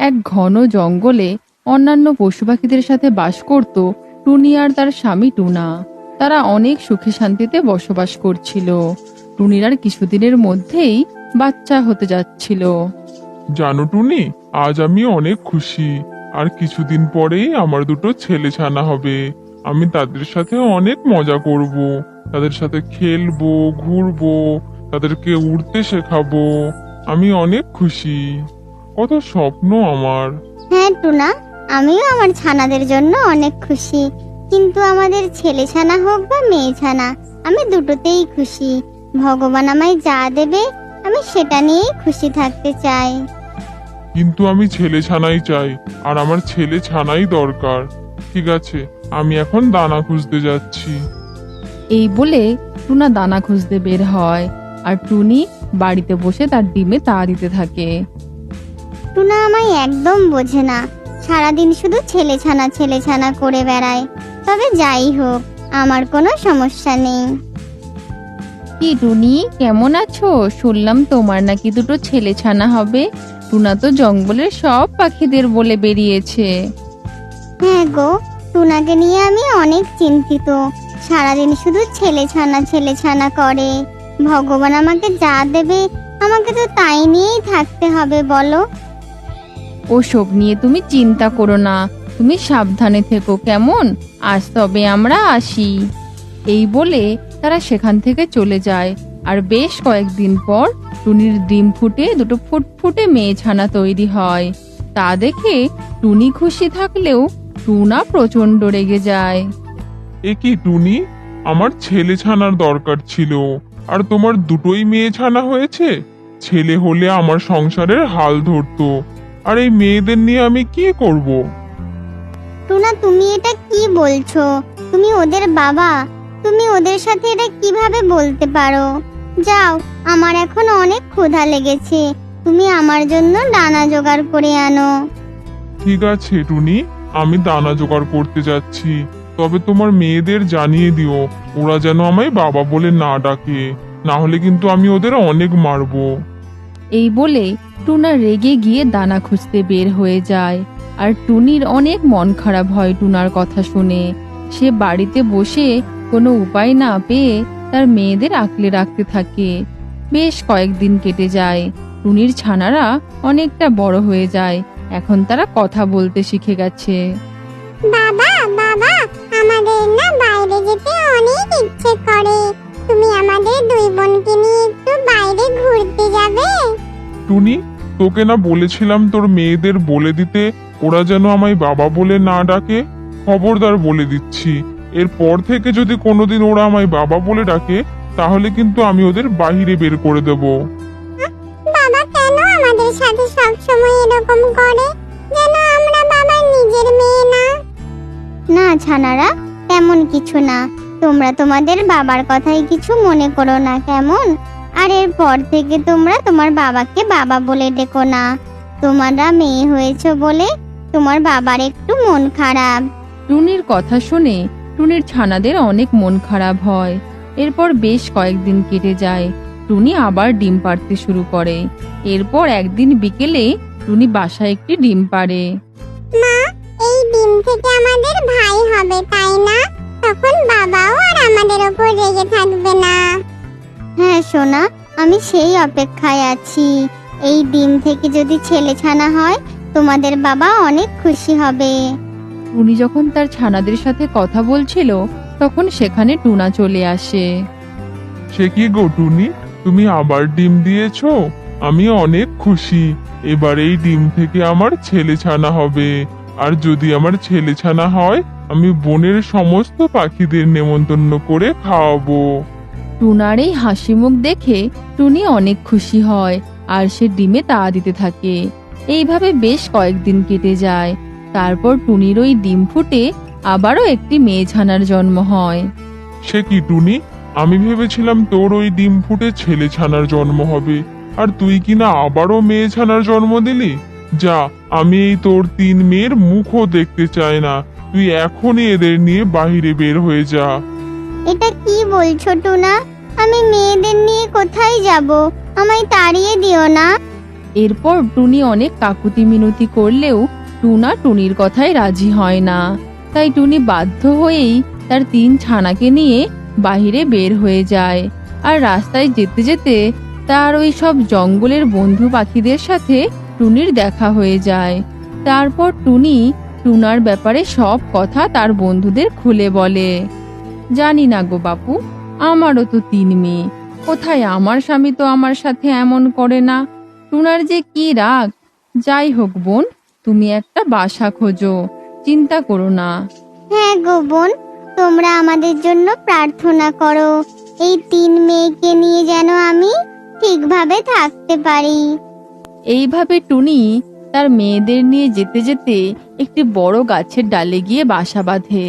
এক ঘন জঙ্গলে অন্যান্য পশু পাখিদের সাথে বাস করত টুনি আর তার স্বামী টুনা। তারা অনেক সুখে শান্তিতে বসবাস করছিল। টুনির আর কিছুদিনের মধ্যেই বাচ্চা হতে যাচ্ছিল। জানো টুনি, আজ আমি অনেক খুশি। আর কিছুদিন পরেই আমার দুটো ছেলে ছানা হবে। আমি তাদের সাথে অনেক মজা করব, তাদের সাথে খেলবো, ঘুরবো, তাদেরকে উড়তে শেখাবো। আমি অনেক খুশি, কত স্বপ্ন আমার। হ্যাঁ টুনা, আমিও আমার ছানাদের জন্য অনেক খুশি। কিন্তু আমাদের ছেলে ছানা হোক বা মেয়ে ছানা, আমি দুটোতেই খুশি। ভগবান আমায় যা দেবে আমি সেটা নিয়েই খুশি থাকতে চাই। কিন্তু আমি ছেলে ছানাই চাই, আর আমার ছেলে ছানাই দরকার। ঠিক আছে, আমি এখন দানা খুঁজতে যাচ্ছি। এই বলে টুনা দানা খুঁজতে বের হয়, আর টুনি বাড়িতে বসে তার ডিমে তা দিতে থাকে। টুনা আমায় একদম বোঝে না, সারাদিন শুধু ছেলে ছানা করে বেড়ায়। তবে যাই হোক, আমার কোনো সমস্যা নেই। কি টুনি, কেমন আছো? শুনলাম তোমার নাকি দুটো ছেলে ছানা হবে। টুনা তো জঙ্গলের সব পাখিদের বলে বেরিয়েছে। হ্যাঁ গো, টুনাকে নিয়ে আমি অনেক চিন্তিত। সারাদিন শুধু ছেলে ছানা করে। ভগবান আমাকে যা দেবে আমাকে তো তাই নিয়েই থাকতে হবে, বলো। ওসব নিয়ে তুমি চিন্তা করো না, তুমি সাবধানে থেকো কেমন। আজ তবে আমরা আসি। এই বলে তারা সেখান থেকে চলে যায়। আর বেশ কয়েকদিন পর টুনির ডিম ফুটে দুটো ফুটফুটে মেয়ে ছানা তৈরি হয়। তা দেখে টুনি খুশি থাকলেও টুনা প্রচন্ড রেগে যায়। এ কি টুনি, আমার ছেলে ছানার দরকার ছিল, আর তোমার দুটোই মেয়ে ছানা হয়েছে। ছেলে হলে আমার সংসারের হাল ধরতো, আর এই মেয়েদের নিয়ে আমি কি করব? টুনা, তুমি এটা কি বলছো? তুমি ওদের বাবা, তুমি ওদের সাথে এটা কিভাবে বলতে পারো? যাও, আমার এখন অনেক ক্ষুধা লেগেছে, তুমি আমার জন্য দানা জোগাড় করে আনো। ঠিক আছে টুনি, আমি দানা জোগাড় করতে যাচ্ছি। তবে তোমার মেয়েদের জানিয়ে দিও, ওরা যেন আমায় বাবা বলে না ডাকে, না হলে কিন্তু আমি ওদের অনেক মারবো। এই বলে টুনা রেগে গিয়ে দানা খুঁজতে বের হয়ে যায়। আর টুনির অনেক মন খারাপ হয় টুনার কথা শুনে। সে বাড়িতে বসে কোনো উপায় না পেয়ে তার মেয়েদের আগলে রাখতে থাকে। বেশ কয়েকদিন কেটে যায়। টুনির ছানারা অনেকটা বড় হয়ে যায়। এখন তারা কথা বলতে শিখে গেছে। বাবা বাবা, আমাদের না বাইরে যেতে অনেক ইচ্ছে করে। তুমি আমাদের দুই বোনকে নিয়ে একটু বাইরে ঘুরতে যাবে? টুনি, তোকে না বলেছিলাম তোর মেয়েদের বলে দিতে ওরা যেন আমায় বাবা বলে না ডাকে? খবরদার বলে দিচ্ছি, এরপর থেকে যদি কোনোদিন ওরা আমায় বাবা বলে ডাকে, তাহলে কিন্তু আমি ওদের বাহিরে বের করে দেব। বাবা কেন আমাদের সাথে সব সময় এরকম করে, যেন আমরা বাবার নিজের মেয়ে না? না ছানারা, তেমন কিছু না। তোমরা তোমাদের বাবার কথাই কিছু মনে করো না, কেমন? আর এরপর থেকে তোমরা তোমার বাবাকে বাবা বলে ডেকো না। তোমরা মেয়ে হয়েছো বলে তোমার বাবার একটু মন খারাপ। টুনির কথা শুনে টুনির ছানাদের অনেক মন খারাপ হয়। এরপর বেশ কয়েকদিন কেটে যায়। টুনি আবার ডিম পাড়তে শুরু করে। এরপর একদিন বিকেলে টুনি বাসায় একটি ডিম পাড়ে। মা, এই ডিম থেকে আমাদের ভাই হবে, তাই না? তখন বাবাও আর আমাদের উপর রেগে থাকবে না। হ্যাঁ সোনা, আমি সেই অপেক্ষায় আছি। এই ডিম থেকে যদি ছেলে ছানা হয়, তোমাদের বাবা অনেক খুশি হবে। টুনি যখন তার ছানাদের সাথে কথা বলছিল, তখন সেখানে টুনা চলে আসে। সে কি গো টুনি, তুমি আবার ডিম দিয়েছো? আমি অনেক খুশি। এবার এই ডিম থেকে আমার ছেলে ছানা হবে। আর যদি আমার ছেলে ছানা হয়, আমি বনের সমস্ত পাখিদের নেমন্তন্ন করে খাওয়াবো। টুনার এই হাসি মুখ দেখে টুনি অনেক খুশি হয়, আর সে ডিমে তা দিতে থাকে। এইভাবে বেশ কয়েকদিন কেটে যায়। তারপর টুনির ওই ডিম ফুটে আবারও একটি মেয়ে ছানার জন্ম হয়। সে কি টুনি, আমি ভেবেছিলাম তোর ওই ডিম ফুটে ছেলে ছানার জন্ম হবে, আর তুই কিনা আবারও মেয়ে ছানার জন্ম দিলি। যা, আমি এই তোর তিন মেয়ের মুখও দেখতে চাই না। তুই এখনই এদের নিয়ে বাহিরে বের হয়ে যা। এটা কি বলছো টুনা? আমি মেয়েদের নিয়ে কোথায় যাব? আমায় তাড়িয়ে দিও না। এরপর টুনি অনেক কাকুতি মিনতি করলেও টুনা টুনির কথায় রাজি হয় না। তাই টুনি বাধ্য হয়েই তার 3 ছানাকে নিয়ে বাইরে বের হয়ে যায়। আর রাস্তায় যেতে যেতে তার ওই সব জঙ্গলের বন্ধু পাখিদের সাথে টুনির দেখা হয়ে যায়। তারপর টুনি টুনার ব্যাপারে সব কথা তার বন্ধুদের খুলে বলে। জানি না গো বাপু, আমারও তো 3 মেয়ে, কোথায় আমার স্বামী তো আমার সাথে এমন করে না। টুনার যে কি রাগ। যাই হোক বোন, তুমি একটা বাসা খোঁজো, চিন্তা করো না। হ্যাঁ গো বোন, তোমরা আমাদের জন্য প্রার্থনা করো, এই 3 মেয়েকে নিয়ে যেন আমি ঠিকভাবে থাকতে পারি। এইভাবে টুনি তার মেয়েদের নিয়ে যেতে যেতে একটি বড় গাছের ডালে গিয়ে বাসা বাঁধে।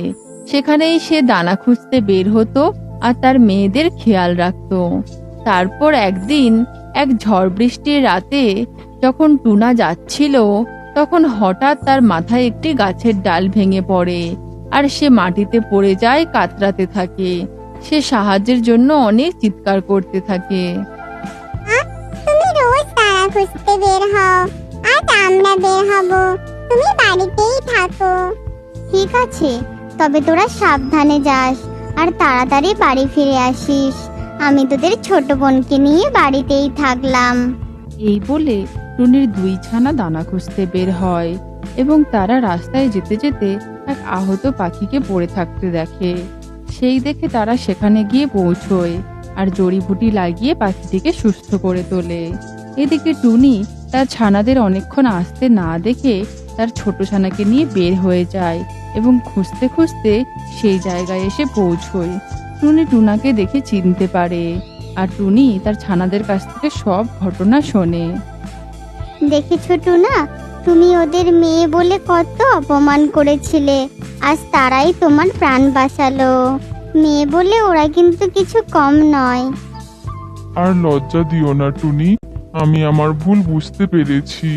সেখানেই সে দানা খুঁজতে বের হতো আর তার মেয়েদের খেয়াল রাখতো। তারপর একদিন এক ঝড় বৃষ্টির রাতে যখন টুনা যাচ্ছিল, তখন হঠাৎ তার মাথায় একটি গাছের ডাল ভেঙে পড়ে আর সে মাটিতে পড়ে যায়, কাতরাতে থাকে। সে সাহায্যের জন্য অনেক চিৎকার করতে থাকে। তুমি রোজ তারা খুঁজতে বের হও, আজ আমরা বের হব, তুমি বাড়িতেই থাকো। ঠিক আছে, তবে তোরা সাবধানে যাস আর তাড়াতাড়ি বাড়ি ফিরে আসিস। আমি তোদের ছোট বোনকে নিয়ে বাড়িতেই থাকলাম। এই বলে টুনির 2 ছানা দানা খুঁজতে বের হয় এবং তারা রাস্তায় যেতে যেতে এক আহত পাখিকে পড়ে থাকতে দেখে। সেই দেখে তারা সেখানে গিয়ে পৌঁছয় আর জড়িবুটি লাগিয়ে পাখিটিকে সুস্থ করে তোলে। এদিকে টুনি তার ছানাদের অনেকক্ষণ আসতে না দেখে তার ছোট ছানাকে নিয়ে বের হয়ে যায় এবং খুঁজতে খুঁজতে সেই জায়গায় এসে পৌঁছয়। টুনি টুনাকে দেখে চিনতে পারে আর টুনি তার ছানাদের কাছ থেকে সব ঘটনা শোনে। দেখেছো টুনা, তুমি ওদের মেয়ে বলে কত অপমান করেছিলে, আজ তারাই তোমার প্রাণ বাঁচালো। মেয়ে বলে ওরা কিন্তু কিছু কম নয়। আর লজ্জা দিও না টুনি, আমি আমার ভুল বুঝতে পেরেছি।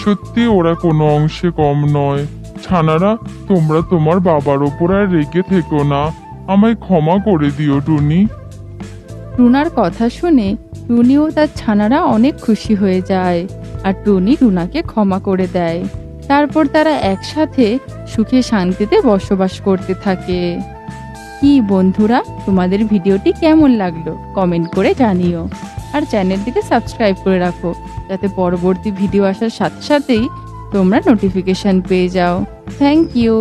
সত্যি ওরা কোনো অংশে কম নয়। ছানারা, তোমরা তোমার বাবার ওপর আর রেগে থেকো না, আমায় ক্ষমা করে দিও টুনি। টুনার কথা শুনে টুনি ও তার ছানারা অনেক খুশি হয়ে যায় আর টুনি টুনাকে ক্ষমা করে দেয়। তারপর তারা একসাথে সুখে শান্তিতে বসবাস করতে থাকে। কি বন্ধুরা, তোমাদের ভিডিওটি কেমন লাগলো কমেন্ট করে জানিও আর চ্যানেলটিকে সাবস্ক্রাইব করে রাখো, যাতে পরবর্তী ভিডিও আসার সাথে সাথেই তোমরা নোটিফিকেশন পেয়ে যাও। Thank you.